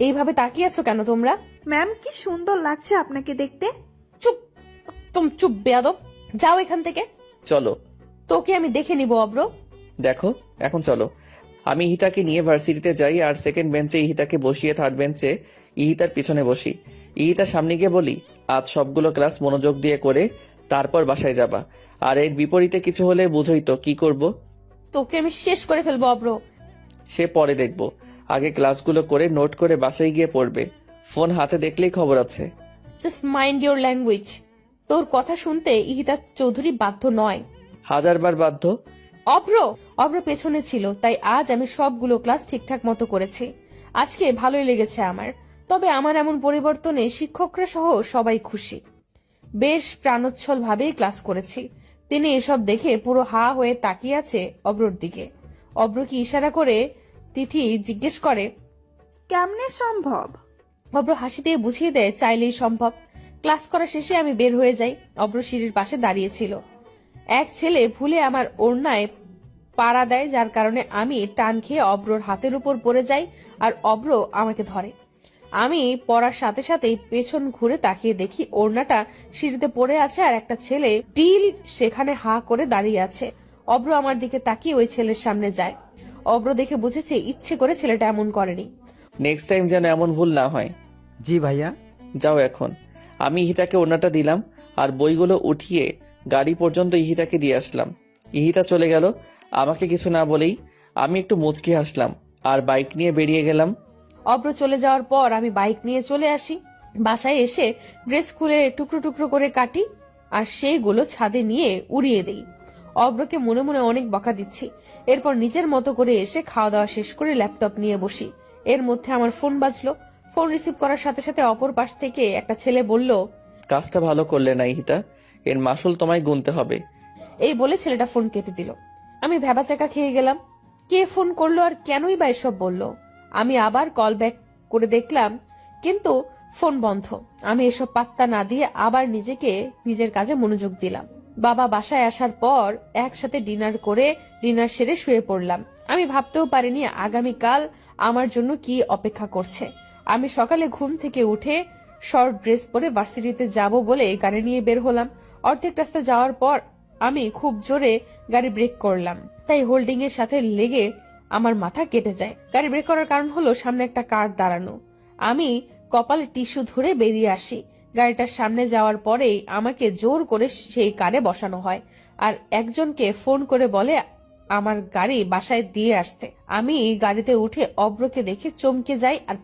এইভাবে তাকিয়ে আছো কেন তোমরা? ম্যাম, কি সুন্দর লাগছে আপনাকে দেখতে। চুপ, একদম চুপ বেয়াদব। যাও এখান থেকে। চলো। তোকে আমি দেখে নিব অব্র। দেখো, এখন চলো। আমি ইহিতাকে নিয়ে ভার্সিটিতে যাই আর সেকেন্ড বেঞ্চে ইহিতাকে বসিয়ে থার্ড বেঞ্চে ইহিতার পিছনে বসি। ইহিতার সামনে গিয়ে বলি, আজ সবগুলো ক্লাস মনোযোগ দিয়ে করে তারপর বাসায় যাবা। আর এর বিপরীতে কিছু হলে বুঝোই তো কি করব। তোকে আমি শেষ করে ফেলবো অব্র। সে পরে দেখবো, আগে ক্লাসগুলো করে নোট করে বাসায় গিয়ে পড়বে। ফোন হাতে দেখলেই খবর আছে। Just mind your language. তোর কথা শুনতে ইহিতা চৌধুরী বাধ্য নয়। হাজারবার বাধ্য। অব্র অব্র পেছনে ছিল, তাই আজ আমি সবগুলো ক্লাস ঠিকঠাক মতো করেছি। আজকে ভালোই লেগেছে আমার। তবে আমার এমন পরিবর্তনে শিক্ষকরা সহ সবাই খুশি। বেশ প্রাণোচ্ছল ভাবেই ক্লাস করেছি। তিনি এসব দেখে পুরো হা হয়ে তাকিয়ে আছে অব্রর দিকে। অব্র কি ইশারা করে তিথি জিজ্ঞেস করে, কেমনে সম্ভব? অব্র হাসি দিয়ে বুঝিয়ে দেয় চাইলেই সম্ভব। ক্লাস করা শেষে আমি বের হয়ে যাই। অব্র সিঁড়ির পাশে দাঁড়িয়েছিল। এক ছেলে ভুলে আমার ওড়নায় পাড়া দেয়, যার কারণে আমি টান খেয়ে অব্রর হাতের উপর পড়ে যাই আর অব্র আমাকে ধরে। আমি পড়ার সাথে সাথেই পেছন ঘুরে তাকিয়ে দেখি ওড়নাটা সিঁড়িতে পড়ে আছে আর একটা ছেলে টিল সেখানে হা করে দাঁড়িয়ে আছে। অব্র আমার দিকে তাকিয়ে ওই ছেলের সামনে যায়। অব্র দেখে বুঝেছে ইচ্ছে করে ছেলেটা এমন করেনি। নেক্সট টাইম যেন এমন ভুল না হয়। জি ভাইয়া। যাও এখন। আমি ইহিতাকে ওড়নাটা দিলাম আর বইগুলো উঠিয়ে গাড়ি পর্যন্ত ইহিতাকে দিয়ে আসলাম। ইহিতা চলে গেল আমাকে কিছু না বলেই। আমি একটু মুচকি হাসলাম আর বাইক নিয়ে বেরিয়ে গেলাম। অব্র চলে যাওয়ার পর আমি বাইক নিয়ে চলে আসি। বাসায় এসে ড্রেস খুলে টুকরো টুকরো করে কাটি আর সেইগুলো ছাদে নিয়ে উড়িয়ে দেই। অব্রকে মনে মনে অনেক বকা দিচ্ছি। এরপর নিজের মতো করে এসে খাওয়া দাওয়া শেষ করে ল্যাপটপ নিয়ে বসি। এর মধ্যে আমার ফোন বাজলো। ফোন রিসিভ করার সাথে সাথে অপর পাশ থেকে একটা ছেলে বলল, কাজটা ভালো করলে না ইহিতা, এর মাসুল তোমায় গুনতে হবে। এই বলে ছেলেটা ফোন কেটে দিল। আমি ভ্যাবাচাকা খেয়ে গেলাম। কে ফোন করলো আর কেনই বা এসব বললো? আমি আবার কল ব্যাক করে দেখলাম, কিন্তু ফোন বন্ধ। আমি এসব পাত্তা না দিয়ে আবার নিজের কাজে মনোযোগ দিলাম। বাবা বাসায় আসার পর একসাথে ডিনার সেরে শুয়ে পড়লাম। আমি ভাবতেও পারিনি আগামীকাল আমার জন্য কি অপেক্ষা করছে। আমি সকালে ঘুম থেকে উঠে শর্ট ড্রেস পরে ভার্সিটিতে যাব বলে গাড়ি নিয়ে বের হলাম। অর্ধেক রাস্তা যাওয়ার পর আমি খুব জোরে গাড়ি ব্রেক করলাম, তাই হোল্ডিং এর সাথে লেগে আমার মাথা কেটে যায়। গাড়ি ব্রেক করার কারণ হলো সামনে একটা কার দাঁড়ানো। আমি কপালে টিস্যু ধরে বেরিয়ে আসি। গাড়িটার সামনে যাওয়ার পরেই আমাকে জোর করে সেই কারে বসানো হয় আর একজনকে ফোন করে বলে আমার গাড়ি বাসায় দিয়ে আসতে। আমি গাড়িতে উঠে অব্রকে দেখে চমকে যাই আর